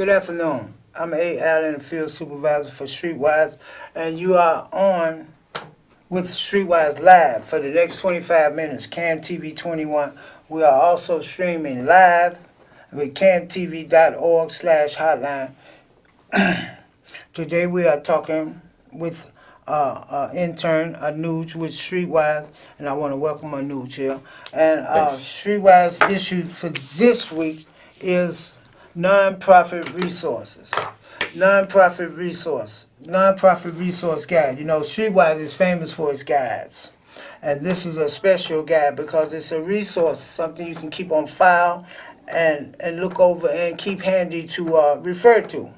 Good afternoon. I'm A. Allen, Field Supervisor for Streetwise, and you are on with Streetwise Live for the next 25 minutes, CAN TV 21. We are also streaming live with cantv.org/hotline. Today we are talking with intern Anuj with Streetwise, and I want to welcome Anuj here. And Thanks. Streetwise issue for this week is nonprofit resources. Nonprofit resource guide. You know, Streetwise is famous for its guides. And this is a special guide because it's a resource, something you can keep on file and look over and keep handy to refer to.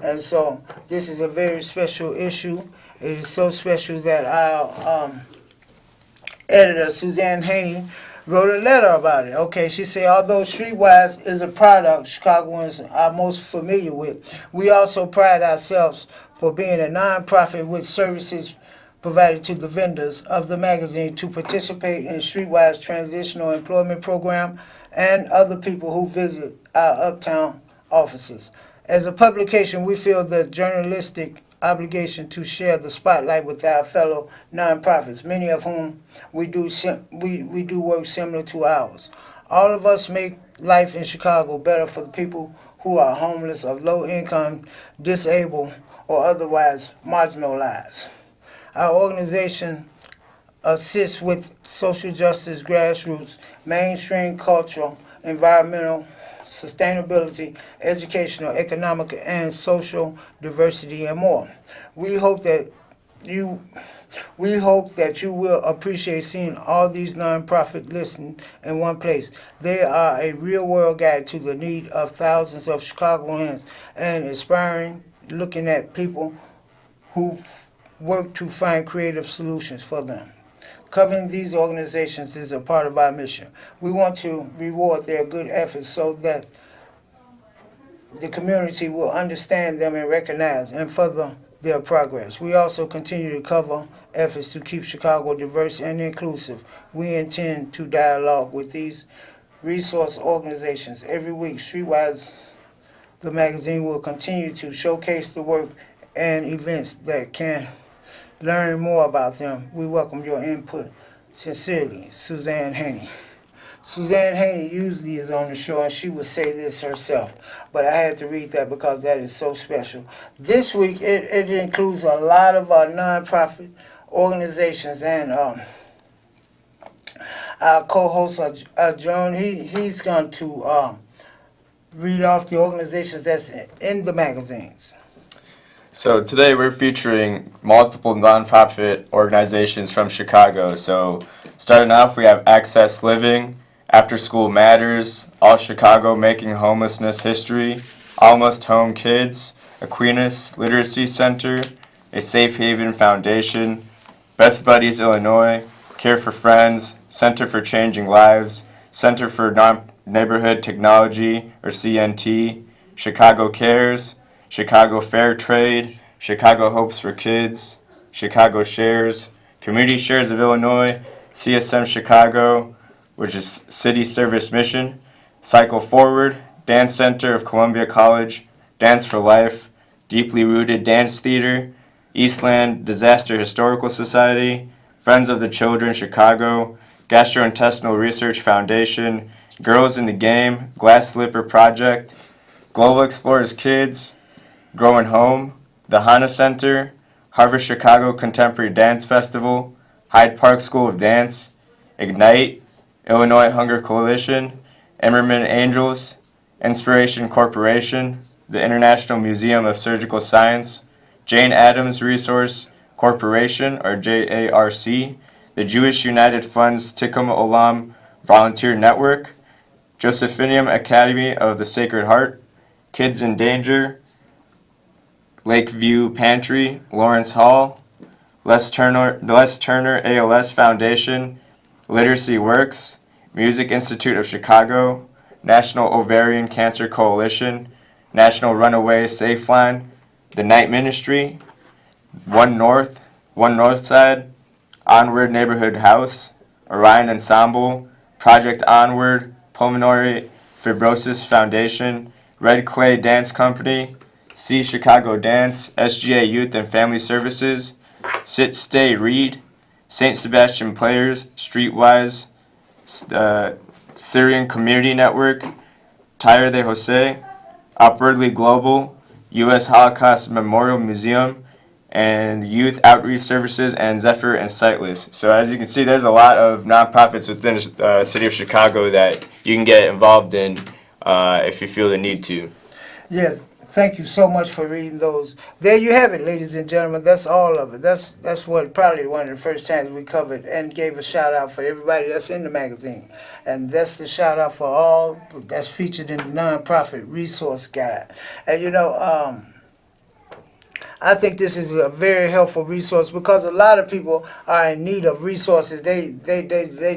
And so this is a very special issue. It is so special that our editor, Suzanne Haney, wrote a letter about it. Okay, she said, although Streetwise is a product Chicagoans are most familiar with, we also pride ourselves for being a nonprofit with services provided to the vendors of the magazine to participate in Streetwise Transitional Employment Program and other people who visit our uptown offices. As a publication, we feel the journalistic obligation to share the spotlight with our fellow nonprofits, many of whom we do work similar to ours. All of us make life in Chicago better for the people who are homeless, of low income, disabled, or otherwise marginalized. Our organization assists with social justice, grassroots, mainstream cultural, environmental, sustainability, educational, economic, and social diversity, and more. We hope that you will appreciate seeing all these nonprofits listed in one place. They are a real-world guide to the need of thousands of Chicagoans and inspiring, looking at people who work to find creative solutions for them. Covering these organizations is a part of our mission. We want to reward their good efforts so that the community will understand them and recognize and further their progress. We also continue to cover efforts to keep Chicago diverse and inclusive. We intend to dialogue with these resource organizations. Every week, Streetwise, the magazine, will continue to showcase the work and events that can learn more about them. We welcome your input. Sincerely, Suzanne Haney. Suzanne Haney usually is on the show, and she would say this herself, but I had to read that because that is so special. This week, it includes a lot of our nonprofit organizations, and our co-host, John, he's going to read off the organizations that's in the magazines. So today we're featuring multiple nonprofit organizations from Chicago. So starting off, we have Access Living, After School Matters, All Chicago Making Homelessness History, Almost Home Kids, Aquinas Literacy Center, A Safe Haven Foundation, Best Buddies Illinois, Care for Friends, Center for Changing Lives, Center for Neighborhood Technology, or CNT, Chicago Cares, Chicago Fair Trade, Chicago Hopes for Kids, Chicago Shares, Community Shares of Illinois, CSM Chicago, which is City Service Mission, Cycle Forward, Dance Center of Columbia College, Dance for Life, Deeply Rooted Dance Theater, Eastland Disaster Historical Society, Friends of the Children Chicago, Gastrointestinal Research Foundation, Girls in the Game, Glass Slipper Project, Global Explorers Kids, Growing Home, the Hana Center, Harvest Chicago Contemporary Dance Festival, Hyde Park School of Dance, Ignite, Illinois Hunger Coalition, Emmerman Angels, Inspiration Corporation, the International Museum of Surgical Science, Jane Addams Resource Corporation, or JARC, the Jewish United Funds Tikkun Olam Volunteer Network, Josephinium Academy of the Sacred Heart, Kids in Danger, Lakeview Pantry, Lawrence Hall, Les Turner ALS Foundation, Literacy Works, Music Institute of Chicago, National Ovarian Cancer Coalition, National Runaway Safe Line, The Night Ministry, One Northside, Onward Neighborhood House, Orion Ensemble, Project Onward, Pulmonary Fibrosis Foundation, Red Clay Dance Company, C Chicago Dance, SGA Youth and Family Services, Sit Stay Read, St. Sebastian Players, Streetwise, Syrian Community Network, Tire de Jose, Upwardly Global, U.S. Holocaust Memorial Museum, and Youth Outreach Services, and Zephyr and Sightless. So as you can see, there's a lot of nonprofits within the city of Chicago that you can get involved in if you feel the need to. Yeah, thank you so much for reading those. There you have it, ladies and gentlemen. That's all of it. That's what probably one of the first times we covered and gave a shout out for everybody that's in the magazine. And that's the shout out for all that's featured in the nonprofit resource guide. And I think this is a very helpful resource because a lot of people are in need of resources. They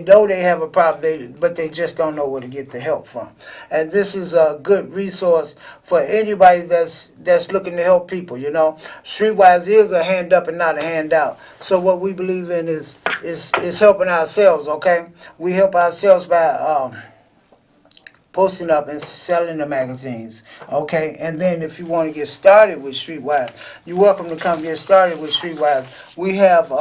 know they have a problem, but they just don't know where to get the help from. And this is a good resource for anybody that's looking to help people. Streetwise is a hand up and not a handout. So what we believe in is helping ourselves. Okay, we help ourselves by posting up and selling the magazines, okay? And then if you want to get started with Streetwise, you're welcome to come get started with Streetwise. We have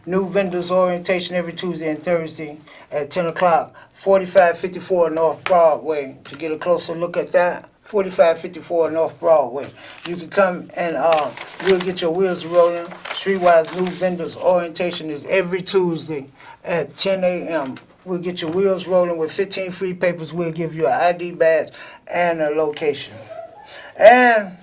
new vendors orientation every Tuesday and Thursday at 10 o'clock, 4554 North Broadway. To get a closer look at that, 4554 North Broadway. You can come and we'll get your wheels rolling. Streetwise new vendors orientation is every Tuesday at 10 a.m. We'll get your wheels rolling with 15 free papers. We'll give you an ID badge and a location. And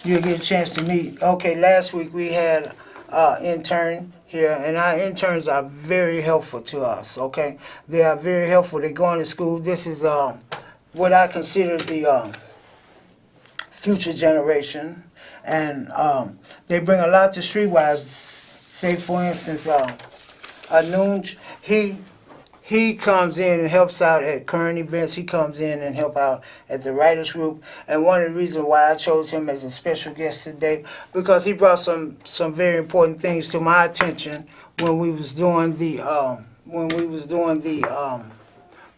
you'll get a chance to meet. Okay, last week we had an intern here, and our interns are very helpful to us, okay? They are very helpful. They're going to school. This is what I consider the future generation. And they bring a lot to Streetwise. Say, for instance, Noonj, he comes in and helps out at current events. He comes in and help out at the writers group. And one of the reasons why I chose him as a special guest today, because he brought some very important things to my attention when we was doing the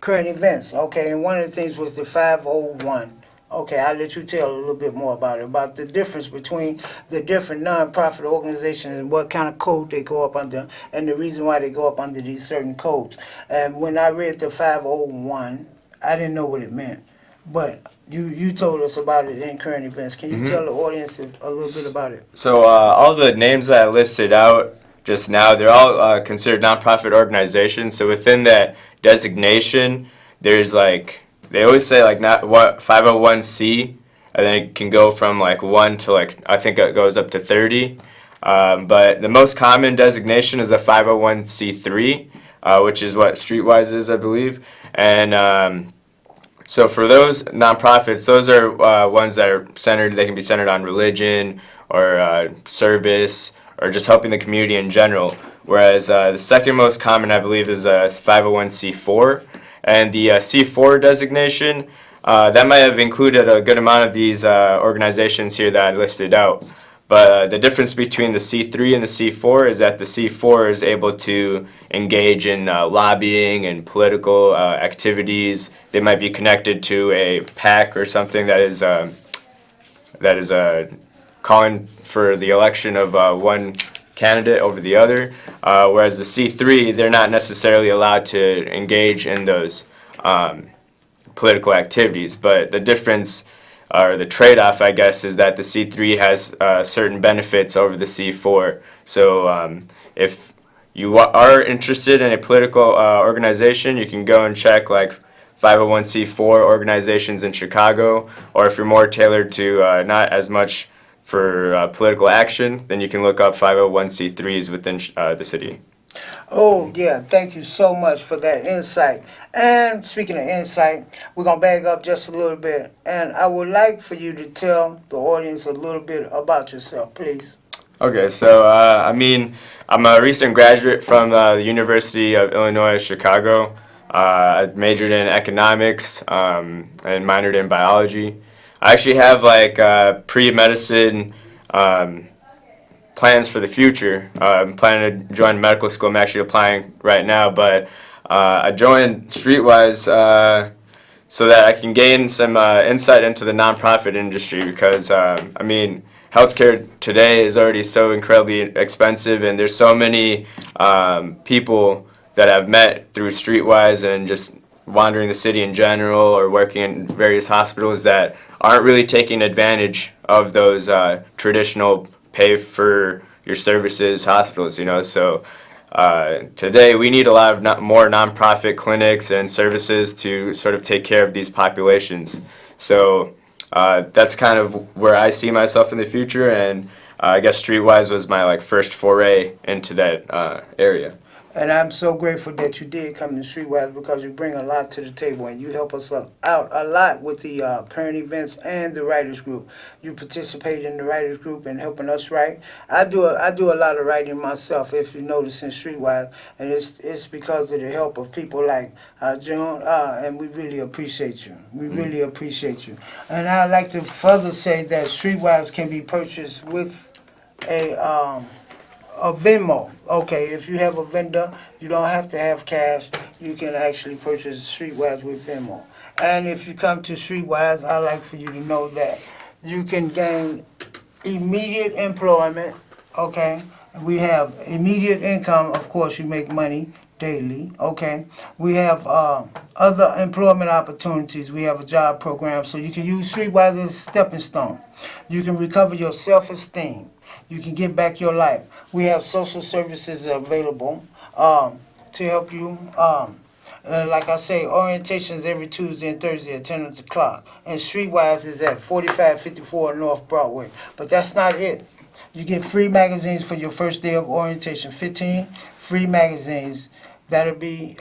current events. Okay, and one of the things was the 501. Okay, I'll let you tell a little bit more about it, about the difference between the different nonprofit organizations and what kind of code they go up under, and the reason why they go up under these certain codes. And when I read the 501, I didn't know what it meant, but you told us about it in current events. Can you tell the audience a little bit about it? So all the names that I listed out just now, they're all considered nonprofit organizations. So within that designation, there's they always say not what 501c, and then it can go from 1 to I think it goes up to 30. But the most common designation is the 501c3, which is what Streetwise is, I believe. And so for those nonprofits, those are ones that are centered. They can be centered on religion or service or just helping the community in general. Whereas the second most common, I believe, is 501c4. And the C4 designation, that might have included a good amount of these organizations here that I listed out. But the difference between the C3 and the C4 is that the C4 is able to engage in lobbying and political activities. They might be connected to a PAC or something that is calling for the election of one candidate over the other, whereas the C3, they're not necessarily allowed to engage in those political activities. But the difference, or the trade-off, I guess, is that the C3 has certain benefits over the C4. So if you are interested in a political organization, you can go and check 501c4 organizations in Chicago, or if you're more tailored to not as much for political action, then you can look up 501c3s within the city. Oh, yeah, thank you so much for that insight. And speaking of insight, we're going to back up just a little bit. And I would like for you to tell the audience a little bit about yourself, please. Okay, so I'm a recent graduate from the University of Illinois Chicago. I majored in economics and minored in biology. I actually have pre-medicine plans for the future. I'm planning to join medical school. I'm actually applying right now, but I joined Streetwise so that I can gain some insight into the nonprofit industry because, I mean, healthcare today is already so incredibly expensive, and there's so many people that I've met through Streetwise and just wandering the city in general or working in various hospitals that aren't really taking advantage of those traditional pay for your services hospitals, you know. So today we need a lot of more nonprofit clinics and services to sort of take care of these populations. So that's kind of where I see myself in the future, and I guess Streetwise was my like first foray into that area. And I'm so grateful that you did come to Streetwise because you bring a lot to the table and you help us out a lot with the current events and the writers group. You participate in the writers group and helping us write. I do a lot of writing myself, if you notice, in Streetwise, and it's because of the help of people like June, and we really appreciate you. We really appreciate you. And I'd like to further say that Streetwise can be purchased with a Venmo. Okay, if you have a vendor, you don't have to have cash. You can actually purchase Streetwise with Venmo. And if you come to Streetwise, I'd like for you to know that you can gain immediate employment. Okay, we have immediate income. Of course, you make money daily. Okay, we have other employment opportunities. We have a job program, so you can use Streetwise as a stepping stone. You can recover your self-esteem. You can get back your life. We have social services available to help you. Like I say, orientations every Tuesday and Thursday at 10 o'clock. And Streetwise is at 4554 North Broadway. But that's not it. You get free magazines for your first day of orientation. 15 free magazines. That'll be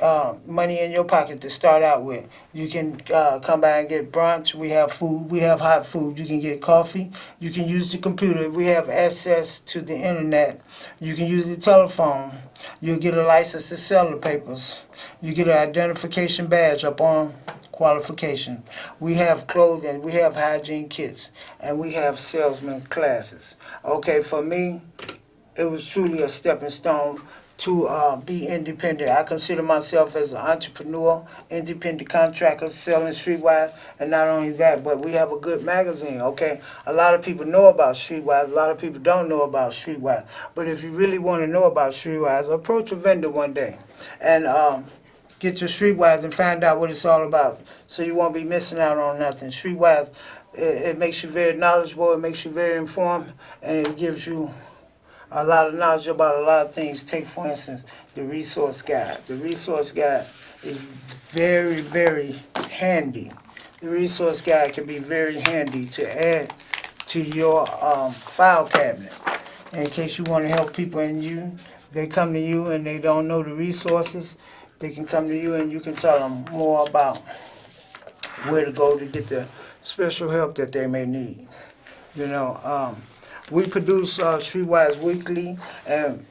money in your pocket to start out with. You can come by and get brunch. We have food. We have hot food. You can get coffee. You can use the computer. We have access to the internet. You can use the telephone. You'll get a license to sell the papers. You get an identification badge upon qualification. We have clothing. We have hygiene kits. And we have salesman classes. Okay, for me, it was truly a stepping stone to be independent. I consider myself as an entrepreneur, independent contractor, selling Streetwise, and not only that, but we have a good magazine, okay? A lot of people know about Streetwise, a lot of people don't know about Streetwise, but if you really want to know about Streetwise, approach a vendor one day and get your Streetwise and find out what it's all about, so you won't be missing out on nothing. Streetwise, it makes you very knowledgeable, it makes you very informed, and it gives you a lot of knowledge about a lot of things. Take, for instance, the resource guide. The resource guide is very, very handy. The resource guide can be very handy to add to your file cabinet. In case you want to help people and they come to you and they don't know the resources, they can come to you and you can tell them more about where to go to get the special help that they may need. You know, we produce Streetwise Weekly, and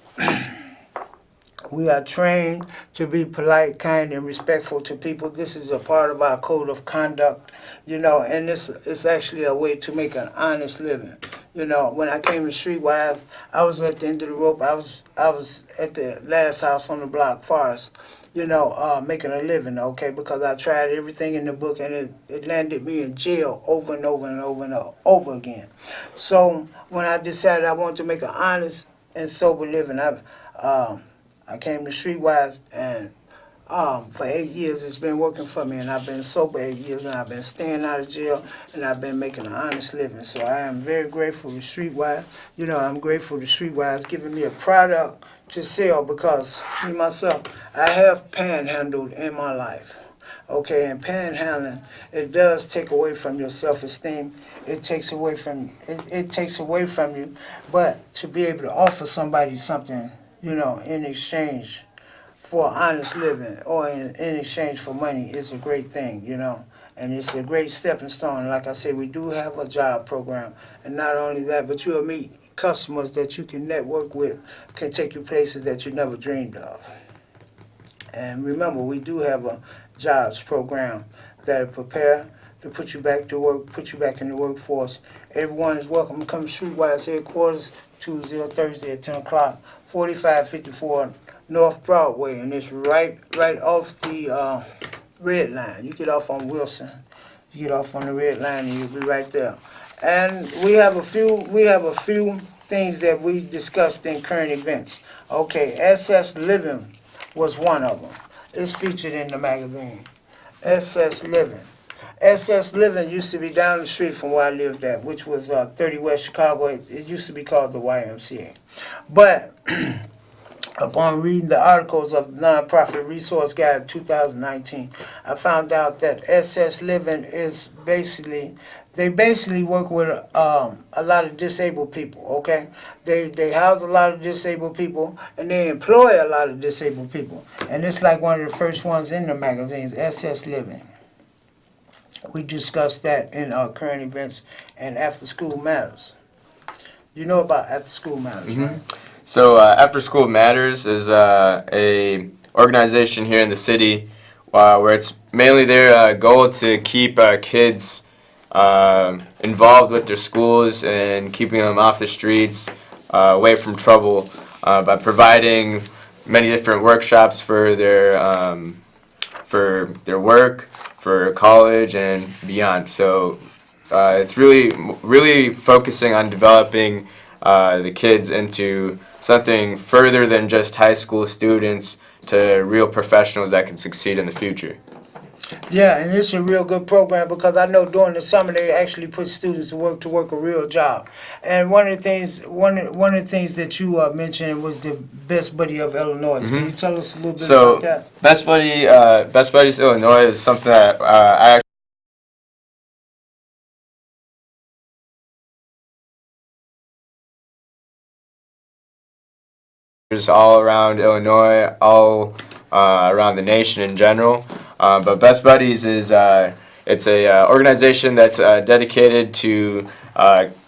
we are trained to be polite, kind, and respectful to people. This is a part of our code of conduct, you know, and this is actually a way to make an honest living. You know, when I came to Streetwise, I was at the end of the rope. I was at the last house on the block, Forest, you know, making a living, okay, because I tried everything in the book and it landed me in jail over and over and over and over again. So when I decided I wanted to make an honest and sober living, I came to Streetwise, and for 8 years it's been working for me, and I've been sober 8 years, and I've been staying out of jail, and I've been making an honest living. So I am very grateful to Streetwise. You know, I'm grateful to Streetwise giving me a product to sell, because me myself, I have panhandled in my life. Okay, and panhandling, it does take away from your self-esteem. It takes away from you, but to be able to offer somebody something, you know, in exchange for honest living or in exchange for money is a great thing, you know. And it's a great stepping stone. Like I said, we do have a job program. And not only that, but you'll meet customers that you can network with, can take you places that you never dreamed of. And remember, we do have a jobs program that'll prepare to put you back to work, put you back in the workforce. Everyone is welcome to come to Streetwise headquarters Tuesday or Thursday at 10 o'clock, 4554 North Broadway, and it's right off the red line. You get off on Wilson. You get off on the red line, and you'll be right there. And we have a few things that we discussed in current events. Okay, SS Living was one of them. It's featured in the magazine. SS Living. SS Living used to be down the street from where I lived at, which was 30 West Chicago. It used to be called the YMCA. But upon reading the articles of the Nonprofit Resource Guide 2019, I found out that SS Living is they basically work with a lot of disabled people, okay? They house a lot of disabled people, and they employ a lot of disabled people. And it's like one of the first ones in the magazines, SS Living. We discussed that in our current events and After School Matters. You know about After School Matters, right? So After School Matters is a organization here in the city where it's mainly their goal to keep kids involved with their schools and keeping them off the streets, away from trouble, by providing many different workshops for their work, for college and beyond. So it's really focusing on developing the kids into something further than just high school students to real professionals that can succeed in the future. Yeah, and it's a real good program because I know during the summer they actually put students to work a real job. And one of the things that you mentioned was the Best Buddy of Illinois. Can you tell us a little bit about that? Best Buddies Illinois is something that I all around Illinois, all around the nation in general. But Best Buddies is it's a organization that's dedicated to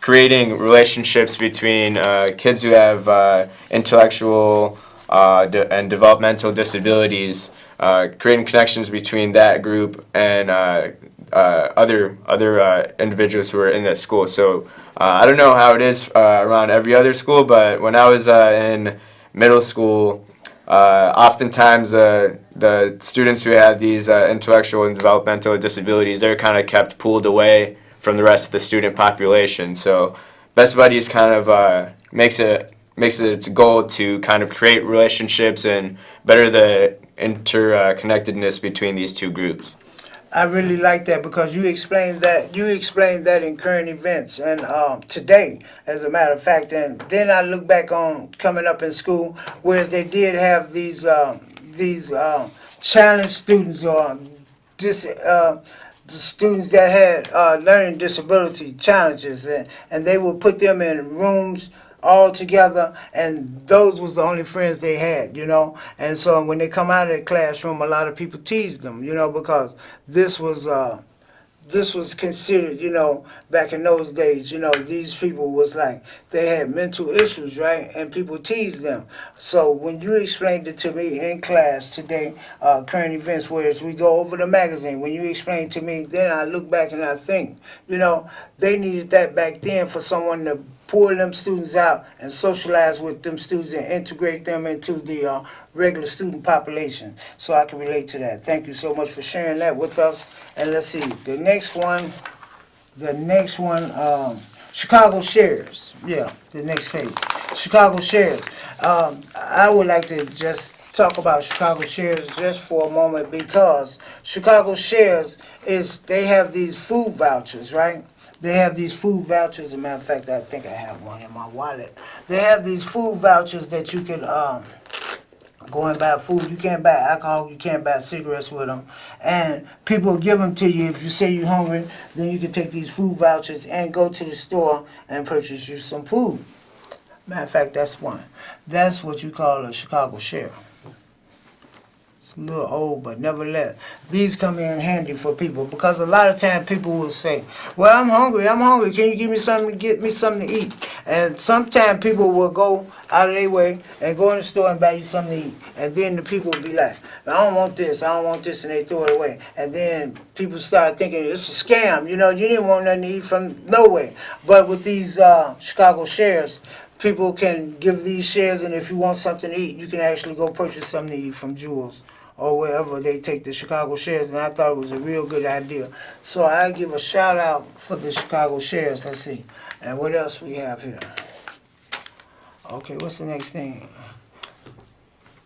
creating relationships between kids who have intellectual and developmental disabilities, creating connections between that group and other individuals who are in that school. So I don't know how it is around every other school, but when I was in middle school, oftentimes the students who had these intellectual and developmental disabilities, they're kind of kept pulled away from the rest of the student population. So Best Buddies kind of makes it its goal to kind of create relationships and better the interconnectedness between these two groups. I really like that because you explained that in current events and today, as a matter of fact. And then I look back on coming up in school, whereas they did have these challenged students or students that had learning disability challenges, and they would put them in rooms all together, and those was the only friends they had, you know. And so when they come out of the classroom, a lot of people teased them, you know, because this was considered, you know, back in those days, you know, these people was like, they had mental issues, right? And people teased them. So when you explained it to me in class today, current events, whereas we go over the magazine, when you explained to me, then I look back and I think, you know, they needed that back then for someone to pull them students out and socialize with them students and integrate them into the regular student population. So I can relate to that. Thank you so much for sharing that with us. And let's see, the next one, Chicago Shares. Yeah, the next page. Chicago Shares. I would like to just talk about Chicago Shares just for a moment because Chicago Shares they have these food vouchers, right? They have these food vouchers. As a matter of fact, I think I have one in my wallet. They have these food vouchers that you can go and buy food. You can't buy alcohol. You can't buy cigarettes with them. And people give them to you. If you say you're hungry, then you can take these food vouchers and go to the store and purchase you some food. Matter of fact, that's one. That's what you call a Chicago Share. It's a little old, but nevertheless, these come in handy for people because a lot of times people will say, well, I'm hungry, can you give me something, get me something to eat? And sometimes people will go out of their way and go in the store and buy you something to eat. And then the people will be like, I don't want this, and they throw it away. And then people start thinking it's a scam, you know, you didn't want nothing to eat from nowhere. But with these Chicago Shares, people can give these shares, and if you want something to eat, you can actually go purchase something to eat from Jewel's or wherever they take the Chicago shares, and I thought it was a real good idea. So I give a shout out for the Chicago shares. Let's see. And what else we have here? Okay, what's the next thing?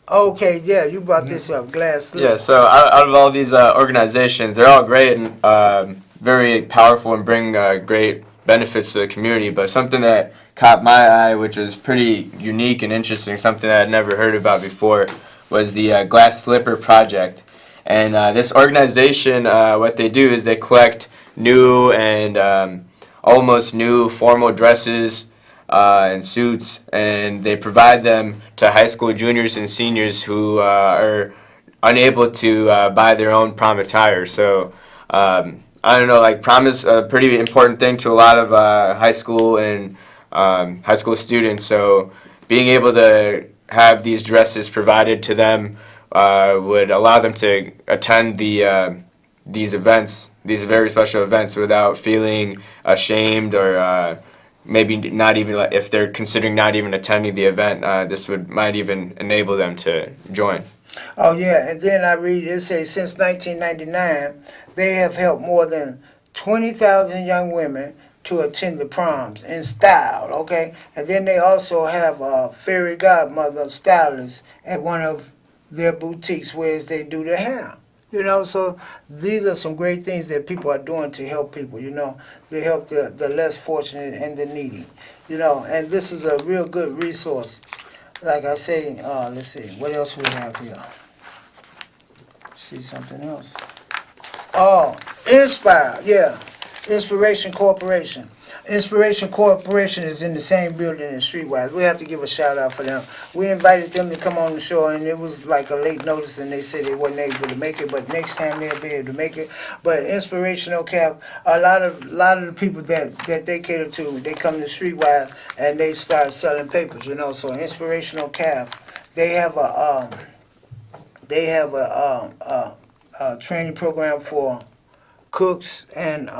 Okay, yeah, you brought this up, glass slip. Yeah, so out of all these organizations, they're all great and very powerful and bring great benefits to the community. But something that caught my eye, which was pretty unique and interesting, something that I'd never heard about before, was the Glass Slipper Project. And this organization, what they do is they collect new and almost new formal dresses and suits, and they provide them to high school juniors and seniors who are unable to buy their own prom attire. So I don't know, like prom is a pretty important thing to a lot of high school and high school students. So being able to have these dresses provided to them would allow them to attend these events, these very special events, without feeling ashamed or maybe not even, if they're considering not even attending the event, this might even enable them to join. Oh yeah, and then I read it says since 1999, they have helped more than 20,000 young women to attend the proms in style. Okay, and then they also have a fairy godmother stylist at one of their boutiques where they do their hair. You know, so these are some great things that people are doing to help people, you know. They help the less fortunate and the needy, you know, and this is a real good resource. Like I say, let's see, what else we have here? See something else. Oh, Inspire, yeah. Inspiration Corporation. Inspiration Corporation is in the same building as Streetwise. We have to give a shout out for them. We invited them to come on the show, and it was like a late notice, and they said they wasn't able to make it. But next time they'll be able to make it. But Inspirational Cap, a lot of the people that they cater to, they come to Streetwise and they start selling papers. You know, so Inspirational Cap, they have a training program for cooks and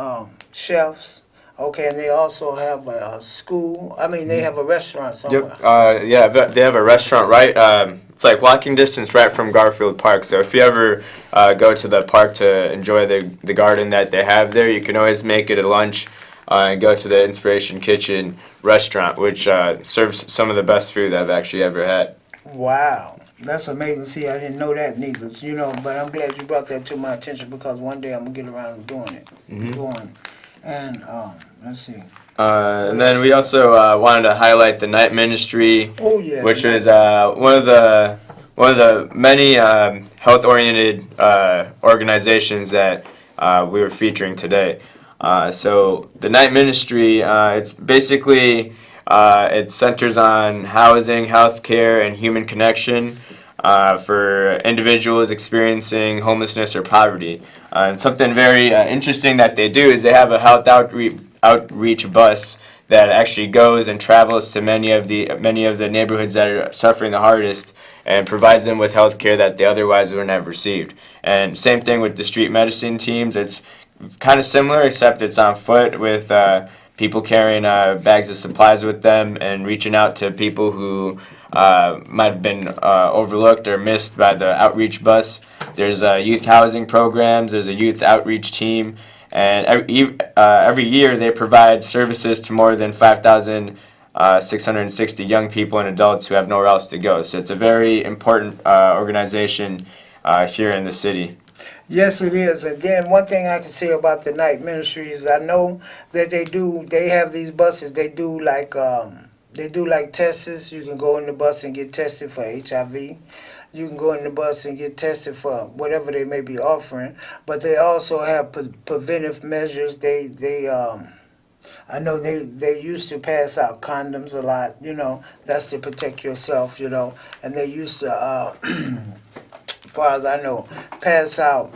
chefs. Okay, and they also have a school. I mean, they have a restaurant somewhere. Yep. Yeah, they have a restaurant right. It's like walking distance right from Garfield Park. So if you ever go to the park to enjoy the garden that they have there, you can always make it a lunch and go to the Inspiration Kitchen restaurant, which serves some of the best food I've actually ever had. Wow. That's amazing. See, I didn't know that neither, you know, but I'm glad you brought that to my attention because one day I'm going to get around to doing it. Going. And let's see. And then we also wanted to highlight the Night Ministry, which is one of the many health-oriented organizations that we were featuring today. So the Night Ministry, it's basically it centers on housing, healthcare, and human connection for individuals experiencing homelessness or poverty. And something very interesting that they do is they have a health outreach bus that actually goes and travels to many of the neighborhoods that are suffering the hardest and provides them with health care that they otherwise wouldn't have received. And same thing with the street medicine teams. It's kind of similar, except it's on foot with people carrying bags of supplies with them and reaching out to people who might have been overlooked or missed by the outreach bus. There's youth housing programs, there's a youth outreach team, and every year they provide services to more than 5,660 young people and adults who have nowhere else to go. So it's a very important organization here in the city. Yes, it is. And then one thing I can say about the Night Ministry is I know that they have these buses. They do like tests. You can go in the bus and get tested for HIV. You can go in the bus and get tested for whatever they may be offering. But they also have preventive measures. I know they used to pass out condoms a lot. You know, that's to protect yourself. You know, and they used to. As far as I know, pass out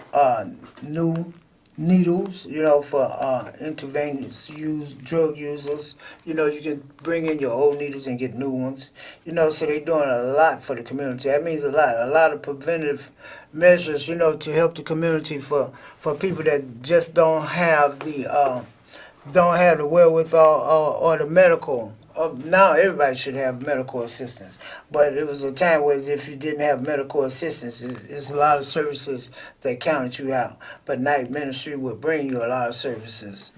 new needles, you know, for intravenous drug users. You know, you can bring in your old needles and get new ones. You know, so they're doing a lot for the community. That means a lot of preventive measures, you know, to help the community for people that just don't have the wherewithal or the medical Now everybody should have medical assistance, but it was a time where if you didn't have medical assistance, it's a lot of services that counted you out. But night ministry would bring you a lot of services,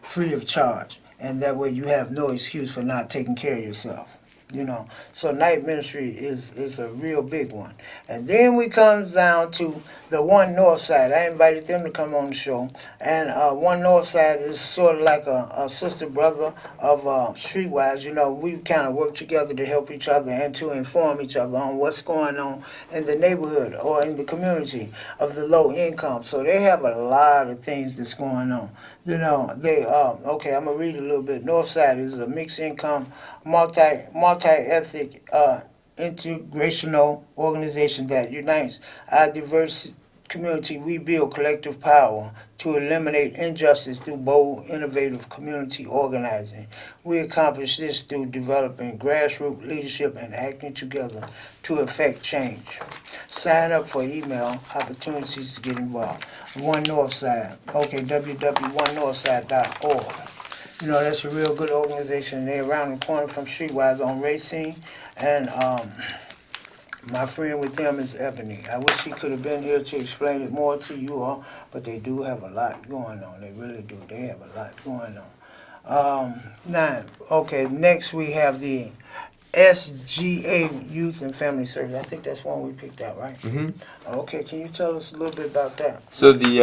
free of charge, and that way you have no excuse for not taking care of yourself. So night ministry is a real big one. And then we come down to the One North Side. I invited them to come on the show, and One North Side is sort of like a sister brother of Streetwise. We kind of work together to help each other and to inform each other on what's going on in the neighborhood or in the community of the low income. So they have a lot of things that's going on. Okay, I'm gonna read a little bit. Northside is a mixed income, multi-ethnic, integrational organization that unites our diverse community. We build collective power to eliminate injustice through bold, innovative community organizing. We accomplish this through developing grassroots leadership and acting together to effect change. Sign up for email opportunities to get involved. One Northside, okay, www.onenorthside.org. That's a real good organization. They're around the corner from Streetwise on Racine, and my friend with them is Ebony. I wish she could have been here to explain it more to you all, but they do have a lot going on. They really do. They have a lot going on. Next we have the SGA Youth and Family Service. I think that's one we picked out, right? Mm-hmm. Okay, can you tell us a little bit about that? So the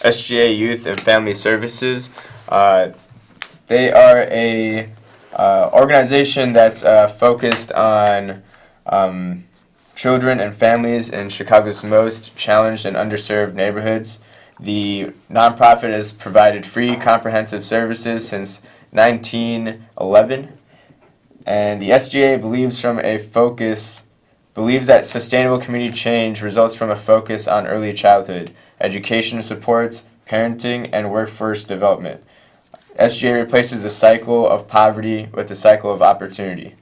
SGA Youth and Family Services, they are a organization that's focused on children and families in Chicago's most challenged and underserved neighborhoods. The nonprofit has provided free comprehensive services since 1911, and the SGA believes that sustainable community change results from a focus on early childhood, education supports, parenting, and workforce development. SGA replaces the cycle of poverty with the cycle of opportunity.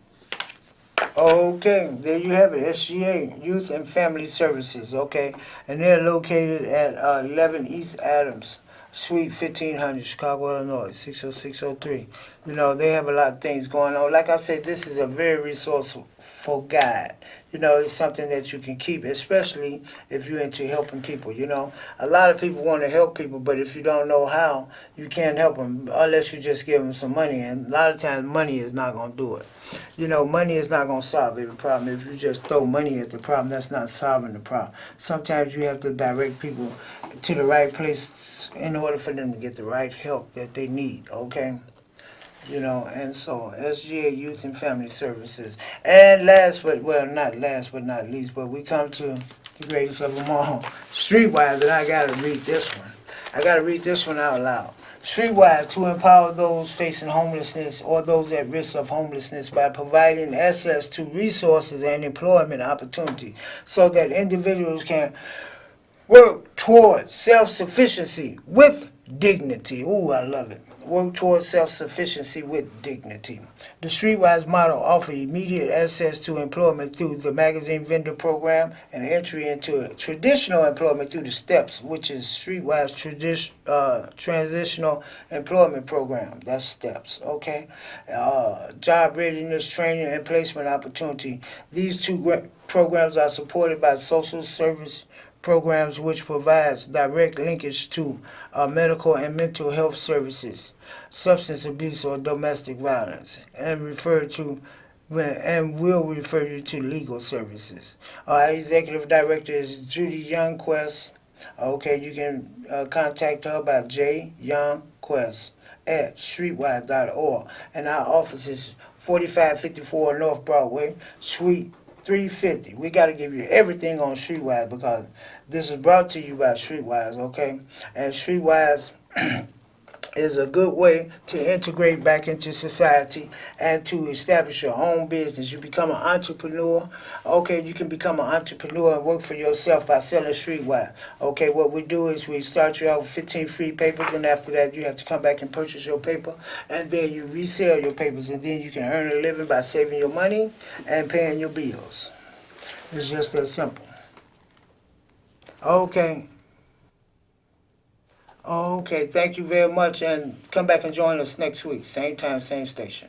Okay, there you have it, SGA, Youth and Family Services, okay? And they're located at 11 East Adams, Suite 1500, Chicago, Illinois, 60603. They have a lot of things going on. Like I said, this is a very resourceful guide. It's something that you can keep, especially if you're into helping people. A lot of people want to help people, but if you don't know how, you can't help them unless you just give them some money. And a lot of times, money is not going to do it. Money is not going to solve every problem. If you just throw money at the problem, that's not solving the problem. Sometimes you have to direct people to the right place in order for them to get the right help that they need, okay? And so SGA Youth and Family Services. And not last but not least, but we come to the greatest of them all, Streetwise, and I got to read this one. I got to read this one out loud. Streetwise, to empower those facing homelessness or those at risk of homelessness by providing access to resources and employment opportunity so that individuals can work towards self-sufficiency with dignity. Ooh, I love it. Work towards self-sufficiency with dignity. The Streetwise model offers immediate access to employment through the magazine vendor program and entry into traditional employment through the STEPS, which is Streetwise Transitional Employment Program. That's STEPS, okay? Job readiness, training, and placement opportunity. These two programs are supported by social service programs which provides direct linkage to medical and mental health services, substance abuse or domestic violence, and will refer you to legal services. Our executive director is Judy Youngquest. Okay, you can contact her by jyoungquest@streetwise.org, and our office is 4554 North Broadway, Suite 350. We got to give you everything on Streetwise because this is brought to you by Streetwise, okay? And Streetwise is a good way to integrate back into society and to establish your own business. You become an entrepreneur. Okay, you can become an entrepreneur and work for yourself by selling Streetwise. Okay, what we do is we start you out with 15 free papers, and after that you have to come back and purchase your paper, and then you resell your papers, and then you can earn a living by saving your money and paying your bills. It's just that simple. Okay. Okay, thank you very much, and come back and join us next week, same time, same station.